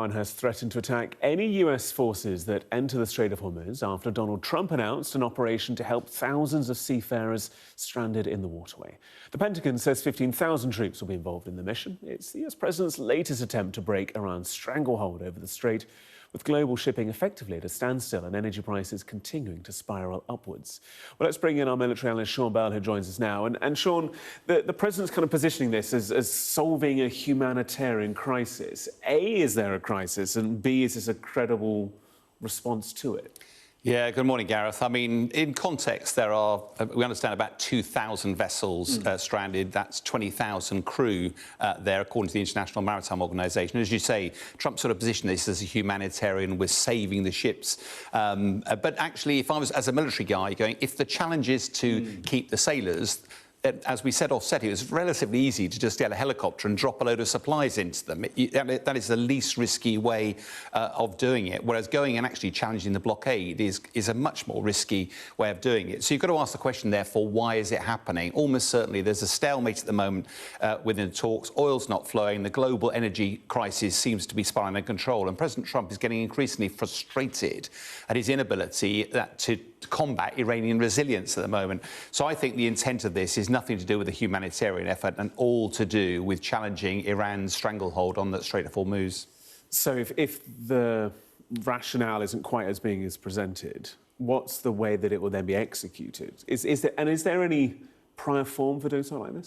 Iran has threatened to attack any US forces that enter the Strait of Hormuz after Donald Trump announced an operation to help thousands of seafarers stranded in the waterway. The Pentagon says 15,000 troops will be involved in the mission. It's the US president's latest attempt to break Iran's stranglehold over the strait, with global shipping effectively at a standstill and energy prices continuing to spiral upwards. Well, let's bring in our military analyst, Sean Bell, who joins us now. And Sean, the president's kind of positioning this as solving a humanitarian crisis. A, is there a crisis? And B, is this a credible response to it? Yeah, good morning, Gareth. I mean, in context, there are, we understand, about 2,000 vessels stranded. That's 20,000 crew there, according to the International Maritime Organization. As you say, Trump sort of positioned this as a humanitarian, we're saving the ships. But actually, if I was, as a military guy, going, if the challenge is to keep the sailors, as we said offset, it was relatively easy to just get a helicopter and drop a load of supplies into them. That is the least risky way of doing it, whereas going and actually challenging the blockade is a much more risky way of doing it. So you've got to ask the question, therefore, why is it happening? Almost certainly there's a stalemate at the moment within the talks. Oil's not flowing. The global energy crisis seems to be spiraling out of control, and President Trump is getting increasingly frustrated at his inability to combat Iranian resilience at the moment. So I think the intent of this is nothing to do with the humanitarian effort and all to do with challenging Iran's stranglehold on the Strait of Hormuz. So if the rationale isn't quite as being as presented, what's the way that it will then be executed? Is there any prior form for doing something like this?